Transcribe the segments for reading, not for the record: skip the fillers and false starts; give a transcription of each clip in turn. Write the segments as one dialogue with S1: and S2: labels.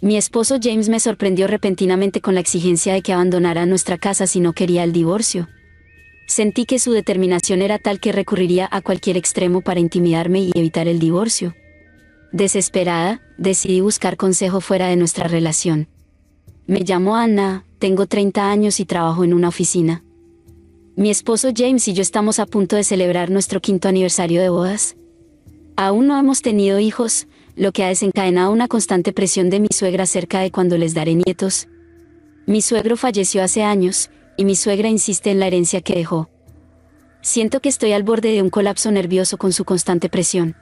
S1: Mi esposo James me sorprendió repentinamente con la exigencia de que abandonara nuestra casa si no quería el divorcio. Sentí que su determinación era tal que recurriría a cualquier extremo para intimidarme y evitar el divorcio. Desesperada, decidí buscar consejo fuera de nuestra relación. Me llamo Anna, tengo 30 años y trabajo en una oficina. Mi esposo James y yo estamos a punto de celebrar nuestro 5º aniversario de bodas. Aún no hemos tenido hijos, lo que ha desencadenado una constante presión de mi suegra acerca de cuándo les daré nietos. Mi suegro falleció hace años, y mi suegra insiste en la herencia que dejó. Siento que estoy al borde de un colapso nervioso con su constante presión.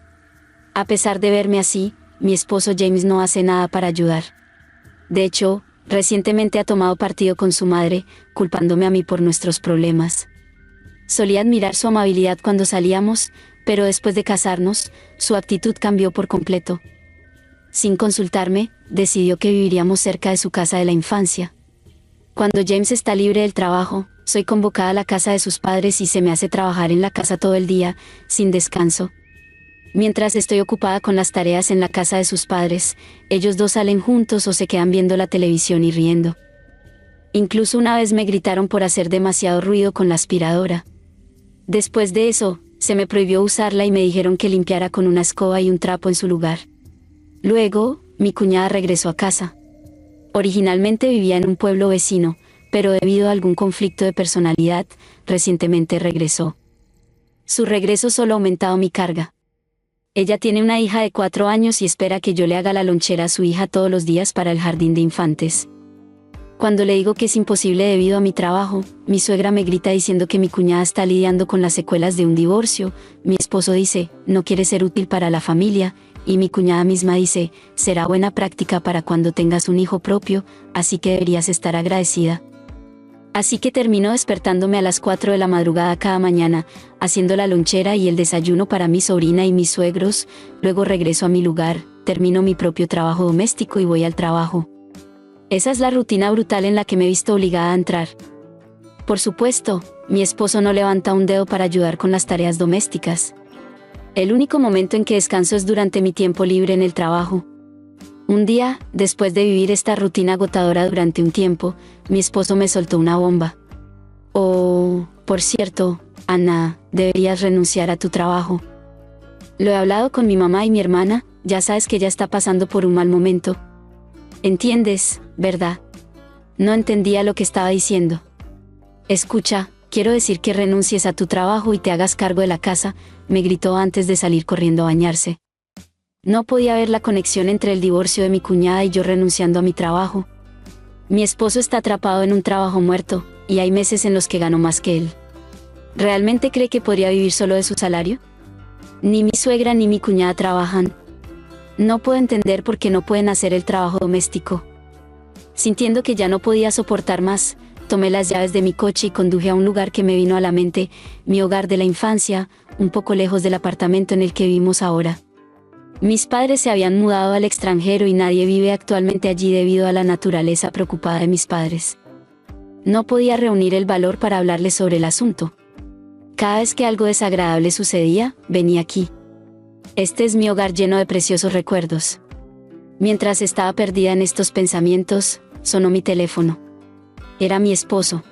S1: A pesar de verme así, mi esposo James no hace nada para ayudar. De hecho, recientemente ha tomado partido con su madre, culpándome a mí por nuestros problemas. Solía admirar su amabilidad cuando salíamos, pero después de casarnos, su actitud cambió por completo. Sin consultarme, decidió que viviríamos cerca de su casa de la infancia. Cuando James está libre del trabajo, soy convocada a la casa de sus padres y se me hace trabajar en la casa todo el día, sin descanso. Mientras estoy ocupada con las tareas en la casa de sus padres, ellos dos salen juntos o se quedan viendo la televisión y riendo. Incluso una vez me gritaron por hacer demasiado ruido con la aspiradora. Después de eso, se me prohibió usarla y me dijeron que limpiara con una escoba y un trapo en su lugar. Luego, mi cuñada regresó a casa. Originalmente vivía en un pueblo vecino, pero debido a algún conflicto de personalidad, recientemente regresó. Su regreso solo ha aumentado mi carga. Ella tiene una hija de 4 años y espera que yo le haga la lonchera a su hija todos los días para el jardín de infantes. Cuando le digo que es imposible debido a mi trabajo, mi suegra me grita diciendo que mi cuñada está lidiando con las secuelas de un divorcio, mi esposo dice, no quiere ser útil para la familia, y mi cuñada misma dice, será buena práctica para cuando tengas un hijo propio, así que deberías estar agradecida. Así que termino despertándome a las 4 de la madrugada cada mañana, haciendo la lonchera y el desayuno para mi sobrina y mis suegros, luego regreso a mi lugar, termino mi propio trabajo doméstico y voy al trabajo. Esa es la rutina brutal en la que me he visto obligada a entrar. Por supuesto, mi esposo no levanta un dedo para ayudar con las tareas domésticas. El único momento en que descanso es durante mi tiempo libre en el trabajo. Un día, después de vivir esta rutina agotadora durante un tiempo, mi esposo me soltó una bomba. Oh, por cierto, Anna, deberías renunciar a tu trabajo. Lo he hablado con mi mamá y mi hermana, ya sabes que ella está pasando por un mal momento. ¿Entiendes, verdad? No entendía lo que estaba diciendo. Escucha, quiero decir que renuncies a tu trabajo y te hagas cargo de la casa, me gritó antes de salir corriendo a bañarse. No podía ver la conexión entre el divorcio de mi cuñada y yo renunciando a mi trabajo. Mi esposo está atrapado en un trabajo muerto, y hay meses en los que gano más que él. ¿Realmente cree que podría vivir solo de su salario? Ni mi suegra ni mi cuñada trabajan. No puedo entender por qué no pueden hacer el trabajo doméstico. Sintiendo que ya no podía soportar más, tomé las llaves de mi coche y conduje a un lugar que me vino a la mente, mi hogar de la infancia, un poco lejos del apartamento en el que vivimos ahora. Mis padres se habían mudado al extranjero y nadie vive actualmente allí debido a la naturaleza preocupada de mis padres. No podía reunir el valor para hablarles sobre el asunto. Cada vez que algo desagradable sucedía, venía aquí. Este es mi hogar lleno de preciosos recuerdos. Mientras estaba perdida en estos pensamientos, sonó mi teléfono. Era mi esposo.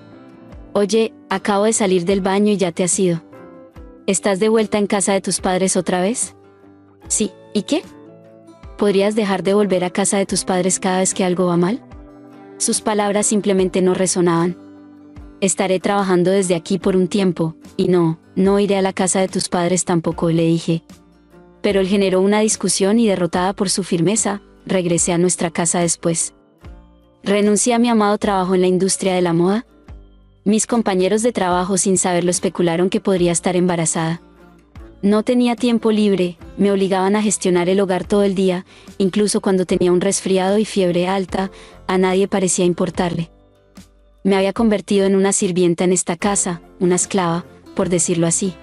S1: Oye, acabo de salir del baño y ya te has ido. ¿Estás de vuelta en casa de tus padres otra vez? Sí, ¿y qué? ¿Podrías dejar de volver a casa de tus padres cada vez que algo va mal? Sus palabras simplemente no resonaban. Estaré trabajando desde aquí por un tiempo, y no iré a la casa de tus padres tampoco, le dije. Pero él generó una discusión y derrotada por su firmeza, regresé a nuestra casa después. Renuncié a mi amado trabajo en la industria de la moda. Mis compañeros de trabajo sin saberlo especularon que podría estar embarazada. No tenía tiempo libre, me obligaban a gestionar el hogar todo el día, incluso cuando tenía un resfriado y fiebre alta, a nadie parecía importarle. Me había convertido en una sirvienta en esta casa, una esclava, por decirlo así.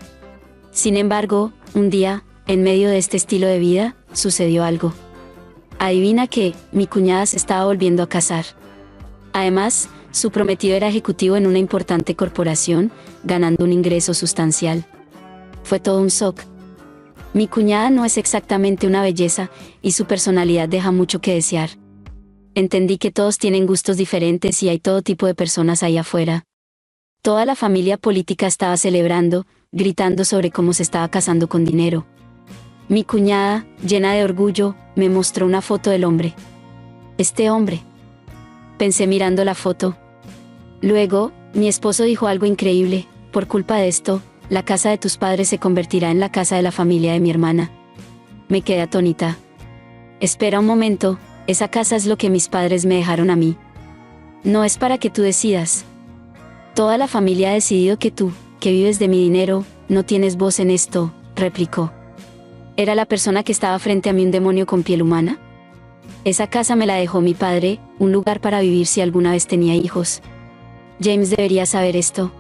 S1: Sin embargo, un día, en medio de este estilo de vida, sucedió algo. Adivina qué, mi cuñada se estaba volviendo a casar. Además, su prometido era ejecutivo en una importante corporación, ganando un ingreso sustancial. Fue todo un shock. Mi cuñada no es exactamente una belleza, y su personalidad deja mucho que desear. Entendí que todos tienen gustos diferentes y hay todo tipo de personas ahí afuera. Toda la familia política estaba celebrando, gritando sobre cómo se estaba casando con dinero. Mi cuñada, llena de orgullo, me mostró una foto del hombre. Este hombre. Pensé mirando la foto. Luego, mi esposo dijo algo increíble: por culpa de esto, la casa de tus padres se convertirá en la casa de la familia de mi hermana. Me quedé atónita. Espera un momento, esa casa es lo que mis padres me dejaron a mí. No es para que tú decidas. Toda la familia ha decidido que tú, que vives de mi dinero, no tienes voz en esto, replicó. ¿Era la persona que estaba frente a mí un demonio con piel humana? Esa casa me la dejó mi padre, un lugar para vivir si alguna vez tenía hijos. James debería saber esto.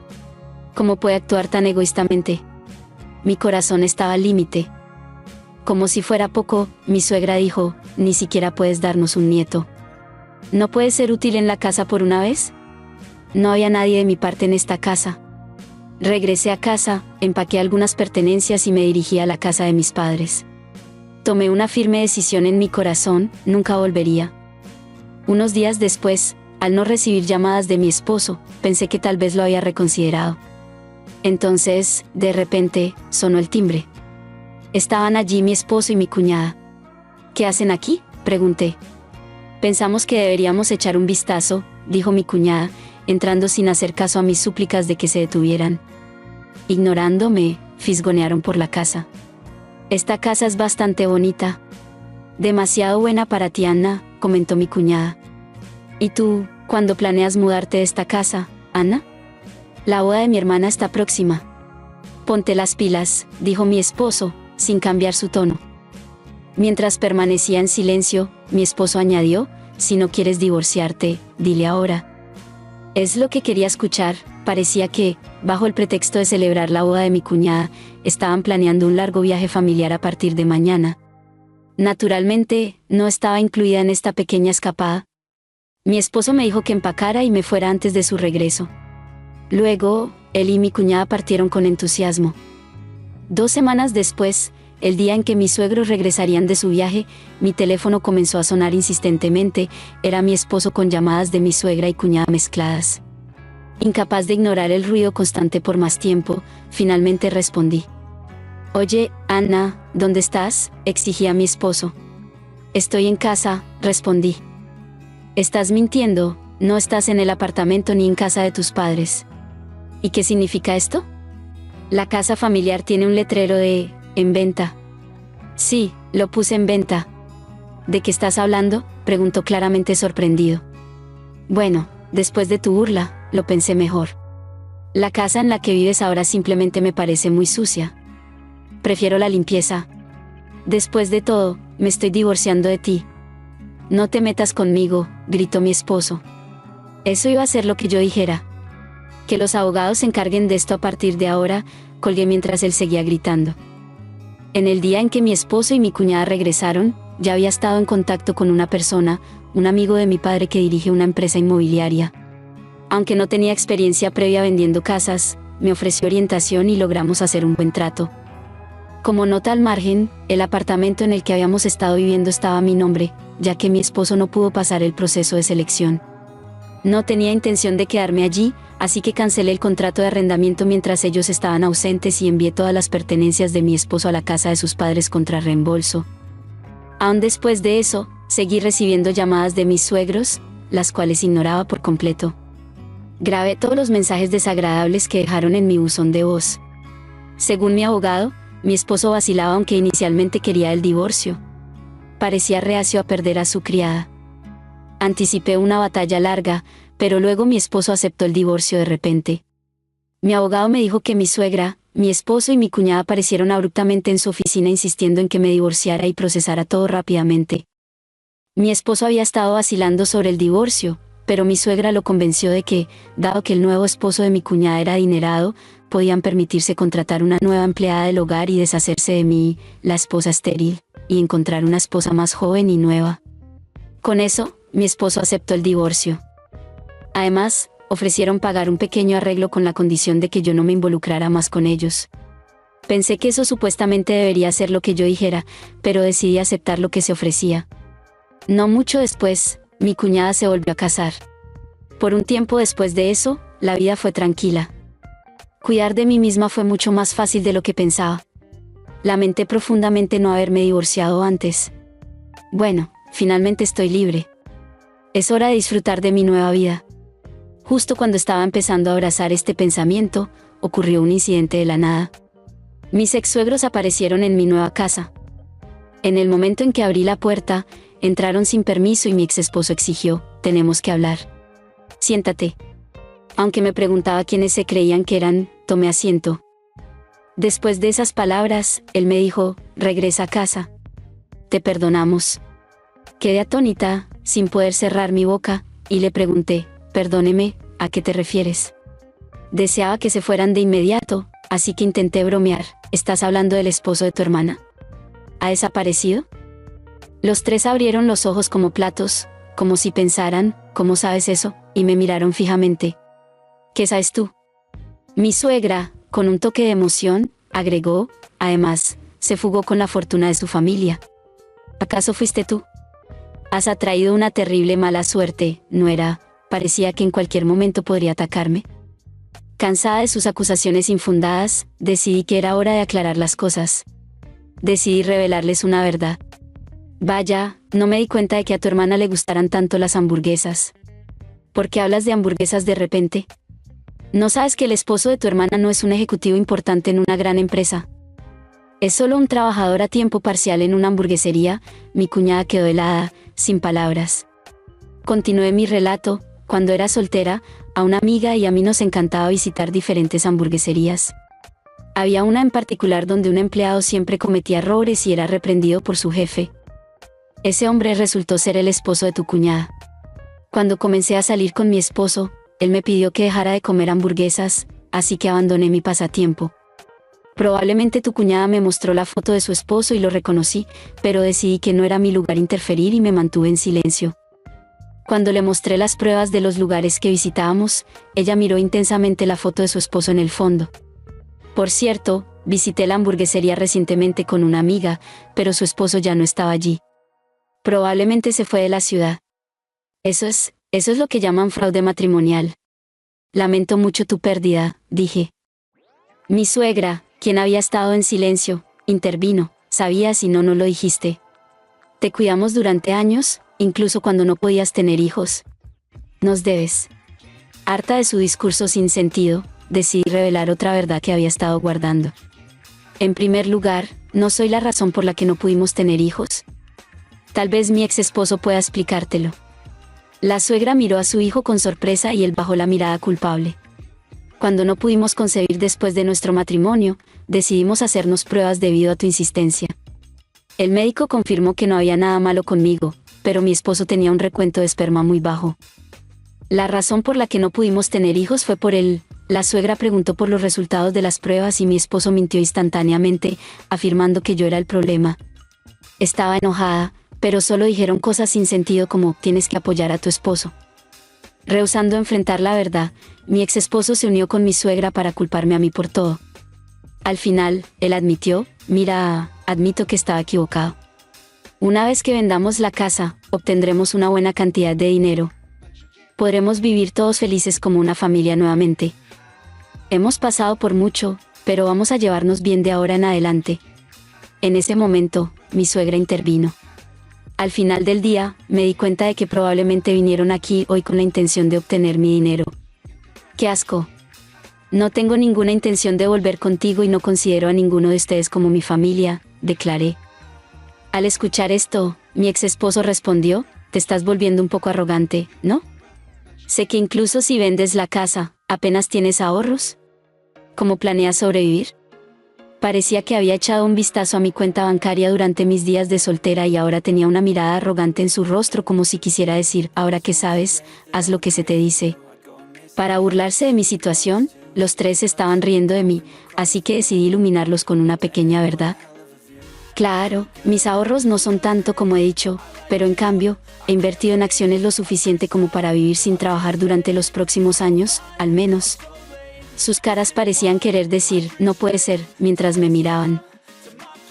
S1: ¿Cómo puede actuar tan egoístamente? Mi corazón estaba al límite. Como si fuera poco, mi suegra dijo: ni siquiera puedes darnos un nieto. ¿No puedes ser útil en la casa por una vez? No había nadie de mi parte en esta casa. Regresé a casa, empaqué algunas pertenencias y me dirigí a la casa de mis padres. Tomé una firme decisión en mi corazón: nunca volvería. Unos días después, al no recibir llamadas de mi esposo, pensé que tal vez lo había reconsiderado. Entonces, de repente, sonó el timbre. Estaban allí mi esposo y mi cuñada. ¿Qué hacen aquí?, pregunté. Pensamos que deberíamos echar un vistazo, dijo mi cuñada, entrando sin hacer caso a mis súplicas de que se detuvieran. Ignorándome, fisgonearon por la casa. Esta casa es bastante bonita. Demasiado buena para ti, Anna, comentó mi cuñada. ¿Y tú, cuándo planeas mudarte de esta casa, Anna? La boda de mi hermana está próxima. Ponte las pilas, dijo mi esposo, sin cambiar su tono. Mientras permanecía en silencio, mi esposo añadió: si no quieres divorciarte, dile ahora. Es lo que quería escuchar. Parecía que, bajo el pretexto de celebrar la boda de mi cuñada, estaban planeando un largo viaje familiar a partir de mañana. Naturalmente, no estaba incluida en esta pequeña escapada. Mi esposo me dijo que empacara y me fuera antes de su regreso. Luego, él y mi cuñada partieron con entusiasmo. 2 semanas después, el día en que mis suegros regresarían de su viaje, mi teléfono comenzó a sonar insistentemente. Era mi esposo con llamadas de mi suegra y cuñada mezcladas. Incapaz de ignorar el ruido constante por más tiempo, finalmente respondí. Oye, Anna, ¿dónde estás?, exigía mi esposo. Estoy en casa, respondí. Estás mintiendo, no estás en el apartamento ni en casa de tus padres. ¿Y qué significa esto? La casa familiar tiene un letrero de «en venta». Sí, lo puse en venta. ¿De qué estás hablando?, preguntó claramente sorprendido. Bueno, después de tu burla, lo pensé mejor. La casa en la que vives ahora simplemente me parece muy sucia. Prefiero la limpieza. Después de todo, me estoy divorciando de ti. No te metas conmigo, gritó mi esposo. Eso iba a ser lo que yo dijera. Que los abogados se encarguen de esto a partir de ahora, colgué mientras él seguía gritando. En el día en que mi esposo y mi cuñada regresaron, ya había estado en contacto con una persona, un amigo de mi padre que dirige una empresa inmobiliaria. Aunque no tenía experiencia previa vendiendo casas, me ofreció orientación y logramos hacer un buen trato. Como nota al margen, el apartamento en el que habíamos estado viviendo estaba a mi nombre, ya que mi esposo no pudo pasar el proceso de selección. No tenía intención de quedarme allí, así que cancelé el contrato de arrendamiento mientras ellos estaban ausentes y envié todas las pertenencias de mi esposo a la casa de sus padres contra reembolso. Aún después de eso, seguí recibiendo llamadas de mis suegros, las cuales ignoraba por completo. Grabé todos los mensajes desagradables que dejaron en mi buzón de voz. Según mi abogado, mi esposo vacilaba aunque inicialmente quería el divorcio. Parecía reacio a perder a su criada. Anticipé una batalla larga, pero luego mi esposo aceptó el divorcio de repente. Mi abogado me dijo que mi suegra, mi esposo y mi cuñada aparecieron abruptamente en su oficina insistiendo en que me divorciara y procesara todo rápidamente. Mi esposo había estado vacilando sobre el divorcio, pero mi suegra lo convenció de que, dado que el nuevo esposo de mi cuñada era adinerado, podían permitirse contratar una nueva empleada del hogar y deshacerse de mí, la esposa estéril, y encontrar una esposa más joven y nueva. Con eso, mi esposo aceptó el divorcio. Además, ofrecieron pagar un pequeño arreglo con la condición de que yo no me involucrara más con ellos. Pensé que eso supuestamente debería ser lo que yo dijera, pero decidí aceptar lo que se ofrecía. No mucho después, Mi cuñada se volvió a casar. Por un tiempo después de eso, la vida fue tranquila. Cuidar de mí misma fue mucho más fácil de lo que pensaba. Lamenté profundamente no haberme divorciado antes. Bueno, finalmente estoy libre. Es hora de disfrutar de mi nueva vida. Justo cuando estaba empezando a abrazar este pensamiento, ocurrió un incidente de la nada. Mis ex-suegros aparecieron en mi nueva casa. En el momento en que abrí la puerta, entraron sin permiso y mi ex-esposo exigió: «Tenemos que hablar. Siéntate». Aunque me preguntaba quiénes se creían que eran, tomé asiento. Después de esas palabras, él me dijo: «Regresa a casa. Te perdonamos». Quedé atónita, sin poder cerrar mi boca, y le pregunté: «Perdóneme, ¿a qué te refieres?». Deseaba que se fueran de inmediato, así que intenté bromear: «¿Estás hablando del esposo de tu hermana? ¿Ha desaparecido?». Los tres abrieron los ojos como platos, como si pensaran: «¿Cómo sabes eso?», y me miraron fijamente. «¿Qué sabes tú?». Mi suegra, con un toque de emoción, agregó: «Además, se fugó con la fortuna de su familia». «¿Acaso fuiste tú? Has atraído una terrible mala suerte, nuera». Parecía que en cualquier momento podría atacarme. Cansada de sus acusaciones infundadas, decidí que era hora de aclarar las cosas. Decidí revelarles una verdad. «Vaya, no me di cuenta de que a tu hermana le gustaran tanto las hamburguesas. ¿Por qué hablas de hamburguesas de repente? ¿No sabes que el esposo de tu hermana no es un ejecutivo importante en una gran empresa? Es solo un trabajador a tiempo parcial en una hamburguesería». Mi cuñada quedó helada, sin palabras. Continué mi relato. Cuando era soltera, a una amiga y a mí nos encantaba visitar diferentes hamburgueserías. Había una en particular donde un empleado siempre cometía errores y era reprendido por su jefe. Ese hombre resultó ser el esposo de tu cuñada. Cuando comencé a salir con mi esposo, él me pidió que dejara de comer hamburguesas, así que abandoné mi pasatiempo. Probablemente tu cuñada me mostró la foto de su esposo y lo reconocí, pero decidí que no era mi lugar interferir y me mantuve en silencio. Cuando le mostré las pruebas de los lugares que visitábamos, ella miró intensamente la foto de su esposo en el fondo. Por cierto, visité la hamburguesería recientemente con una amiga, pero su esposo ya no estaba allí. Probablemente se fue de la ciudad. Eso es lo que llaman fraude matrimonial. Lamento mucho tu pérdida», dije. Mi suegra, quien había estado en silencio, intervino: «¿Sabías y no lo dijiste? Te cuidamos durante años, incluso cuando no podías tener hijos. Nos debes». Harta de su discurso sin sentido, decidí revelar otra verdad que había estado guardando. En primer lugar, no soy la razón por la que no pudimos tener hijos. Tal vez mi ex esposo pueda explicártelo. La suegra miró a su hijo con sorpresa y él bajó la mirada culpable. Cuando no pudimos concebir después de nuestro matrimonio, decidimos hacernos pruebas debido a tu insistencia. El médico confirmó que no había nada malo conmigo, pero mi esposo tenía un recuento de esperma muy bajo. La razón por la que no pudimos tener hijos fue por él. La suegra preguntó por los resultados de las pruebas y mi esposo mintió instantáneamente, afirmando que yo era el problema. Estaba enojada, pero solo dijeron cosas sin sentido como: «Tienes que apoyar a tu esposo». Rehusando enfrentar la verdad, mi ex esposo se unió con mi suegra para culparme a mí por todo. Al final, él admitió: «Mira, admito que estaba equivocado. Una vez que vendamos la casa, obtendremos una buena cantidad de dinero. Podremos vivir todos felices como una familia nuevamente. Hemos pasado por mucho, pero vamos a llevarnos bien de ahora en adelante». En ese momento, mi suegra intervino. Al final del día, me di cuenta de que probablemente vinieron aquí hoy con la intención de obtener mi dinero. ¡Qué asco! «No tengo ninguna intención de volver contigo y no considero a ninguno de ustedes como mi familia», declaré. Al escuchar esto, mi ex esposo respondió: «Te estás volviendo un poco arrogante, ¿no? Sé que incluso si vendes la casa, apenas tienes ahorros. ¿Cómo planeas sobrevivir?». Parecía que había echado un vistazo a mi cuenta bancaria durante mis días de soltera y ahora tenía una mirada arrogante en su rostro, como si quisiera decir: «Ahora que sabes, haz lo que se te dice». Para burlarse de mi situación, los tres estaban riendo de mí, así que decidí iluminarlos con una pequeña verdad. Claro, mis ahorros no son tanto como he dicho, pero en cambio, he invertido en acciones lo suficiente como para vivir sin trabajar durante los próximos años, al menos. Sus caras parecían querer decir: «No puede ser», mientras me miraban.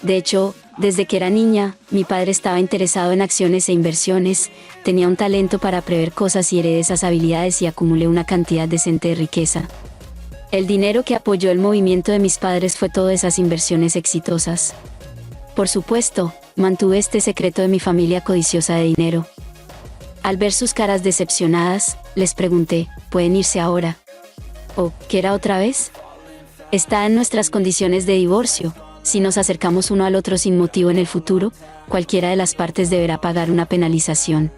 S1: De hecho, Desde que era niña, mi padre estaba interesado en acciones e inversiones, tenía un talento para prever cosas y heredé esas habilidades y acumulé una cantidad decente de riqueza. El dinero que apoyó el movimiento de mis padres fue todas esas inversiones exitosas. Por supuesto, mantuve este secreto de mi familia codiciosa de dinero. Al ver sus caras decepcionadas, les pregunté, ¿pueden irse ahora? ¿O qué era otra vez? Está en nuestras condiciones de divorcio. Si nos acercamos uno al otro sin motivo en el futuro, cualquiera de las partes deberá pagar una penalización.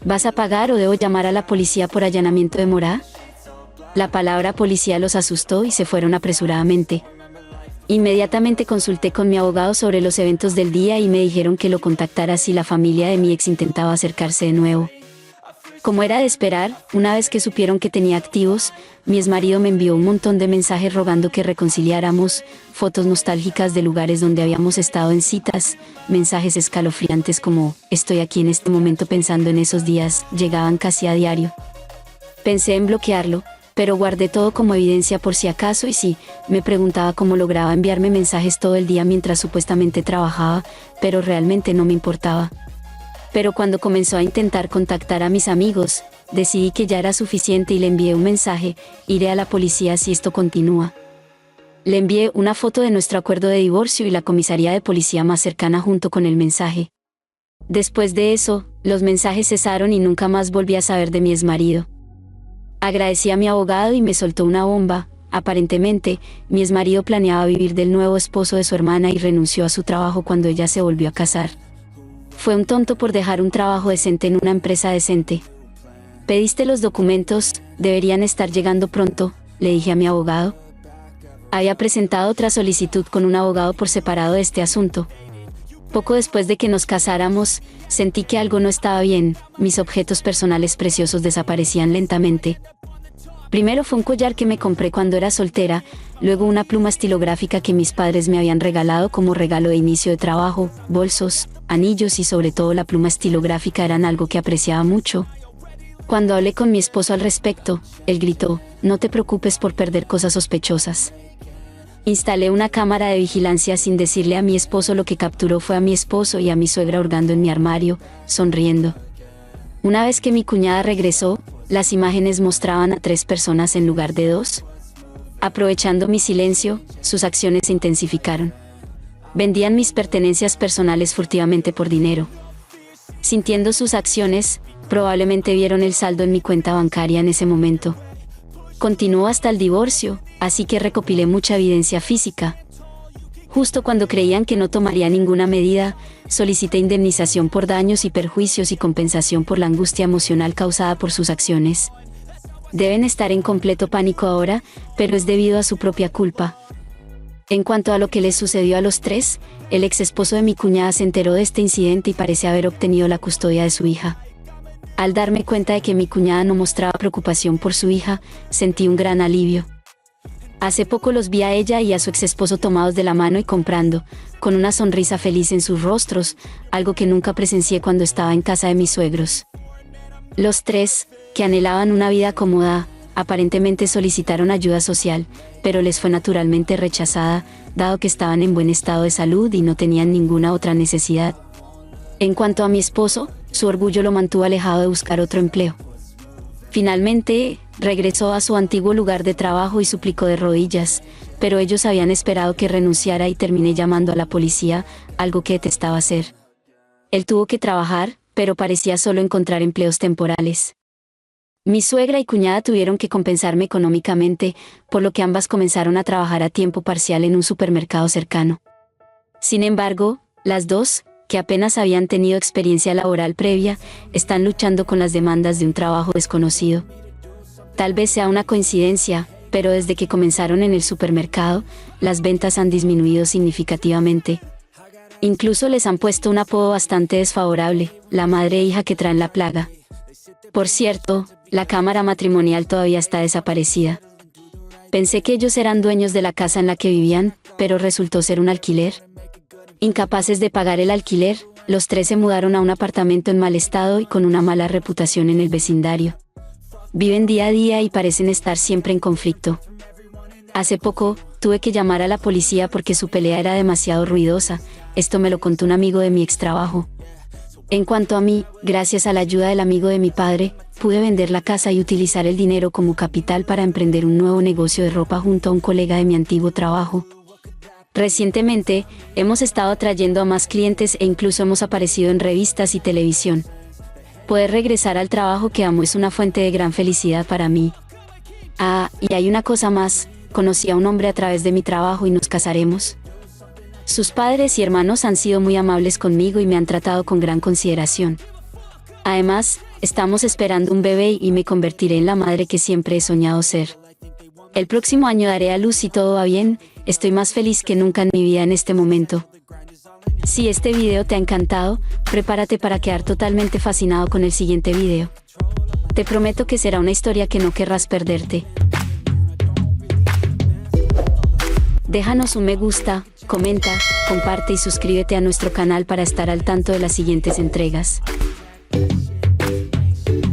S1: ¿Vas a pagar o debo llamar a la policía por allanamiento de morada? La palabra policía los asustó y se fueron apresuradamente. Inmediatamente consulté con mi abogado sobre los eventos del día y me dijeron que lo contactara si la familia de mi ex intentaba acercarse de nuevo. Como era de esperar, una vez que supieron que tenía activos, mi exmarido me envió un montón de mensajes rogando que reconciliáramos, fotos nostálgicas de lugares donde habíamos estado en citas, mensajes escalofriantes como, estoy aquí en este momento pensando en esos días, llegaban casi a diario. Pensé en bloquearlo, pero guardé todo como evidencia por si acaso y sí, me preguntaba cómo lograba enviarme mensajes todo el día mientras supuestamente trabajaba, pero realmente no me importaba. Pero cuando comenzó a intentar contactar a mis amigos, decidí que ya era suficiente y le envié un mensaje, iré a la policía si esto continúa. Le envié una foto de nuestro acuerdo de divorcio y la comisaría de policía más cercana junto con el mensaje. Después de eso, los mensajes cesaron y nunca más volví a saber de mi exmarido. Agradecí a mi abogado y me soltó una bomba. Aparentemente, mi exmarido planeaba vivir del nuevo esposo de su hermana y renunció a su trabajo cuando ella se volvió a casar. Fue un tonto por dejar un trabajo decente en una empresa decente. ¿Pediste los documentos? Deberían estar llegando pronto, le dije a mi abogado. Había presentado otra solicitud con un abogado por separado de este asunto. Poco después de que nos casáramos, sentí que algo no estaba bien, mis objetos personales preciosos desaparecían lentamente. Primero fue un collar que me compré cuando era soltera, luego una pluma estilográfica que mis padres me habían regalado como regalo de inicio de trabajo, bolsos, anillos y sobre todo la pluma estilográfica eran algo que apreciaba mucho. Cuando hablé con mi esposo al respecto, él gritó, no te preocupes por perder cosas sospechosas. Instalé una cámara de vigilancia sin decirle a mi esposo. Lo que capturó fue a mi esposo y a mi suegra hurgando en mi armario, sonriendo. Una vez que mi cuñada regresó, las imágenes mostraban a 3 personas en lugar de 2. Aprovechando mi silencio, sus acciones se intensificaron. Vendían mis pertenencias personales furtivamente por dinero. Sintiendo sus acciones, probablemente vieron el saldo en mi cuenta bancaria en ese momento. Continuó hasta el divorcio, así que recopilé mucha evidencia física. Justo cuando creían que no tomaría ninguna medida, solicité indemnización por daños y perjuicios y compensación por la angustia emocional causada por sus acciones. Deben estar en completo pánico ahora, pero es debido a su propia culpa. En cuanto a lo que les sucedió a los 3, el ex esposo de mi cuñada se enteró de este incidente y parece haber obtenido la custodia de su hija. Al darme cuenta de que mi cuñada no mostraba preocupación por su hija, sentí un gran alivio. Hace poco los vi a ella y a su ex esposo tomados de la mano y comprando, con una sonrisa feliz en sus rostros, algo que nunca presencié cuando estaba en casa de mis suegros. Los 3, que anhelaban una vida cómoda, aparentemente solicitaron ayuda social, pero les fue naturalmente rechazada, dado que estaban en buen estado de salud y no tenían ninguna otra necesidad. En cuanto a mi esposo, su orgullo lo mantuvo alejado de buscar otro empleo. Finalmente, regresó a su antiguo lugar de trabajo y suplicó de rodillas, pero ellos habían esperado que renunciara y terminé llamando a la policía, algo que detestaba hacer. Él tuvo que trabajar, pero parecía solo encontrar empleos temporales. Mi suegra y cuñada tuvieron que compensarme económicamente, por lo que ambas comenzaron a trabajar a tiempo parcial en un supermercado cercano. Sin embargo, las dos, que apenas habían tenido experiencia laboral previa, están luchando con las demandas de un trabajo desconocido. Tal vez sea una coincidencia, pero desde que comenzaron en el supermercado, las ventas han disminuido significativamente. Incluso les han puesto un apodo bastante desfavorable, la madre e hija que traen la plaga. Por cierto, la cámara matrimonial todavía está desaparecida. Pensé que ellos eran dueños de la casa en la que vivían, pero resultó ser un alquiler. Incapaces de pagar el alquiler, los 3 se mudaron a un apartamento en mal estado y con una mala reputación en el vecindario. Viven día a día y parecen estar siempre en conflicto. Hace poco, Tuve que llamar a la policía porque su pelea era demasiado ruidosa. Esto me lo contó un amigo de mi extrabajo. En cuanto a mí, gracias a la ayuda del amigo de mi padre, pude vender la casa y utilizar el dinero como capital para emprender un nuevo negocio de ropa junto a un colega de mi antiguo trabajo. Recientemente, hemos estado atrayendo a más clientes e incluso hemos aparecido en revistas y televisión. Poder regresar al trabajo que amo es una fuente de gran felicidad para mí. Ah, y hay una cosa más, conocí a un hombre a través de mi trabajo y nos casaremos. Sus padres y hermanos han sido muy amables conmigo y me han tratado con gran consideración. Además, estamos esperando un bebé y me convertiré en la madre que siempre he soñado ser. El próximo año daré a luz si todo va bien. Estoy más feliz que nunca en mi vida en este momento. Si este video te ha encantado, prepárate para quedar totalmente fascinado con el siguiente video. Te prometo que será una historia que no querrás perderte. Déjanos un me gusta, comenta, comparte y suscríbete a nuestro canal para estar al tanto de las siguientes entregas.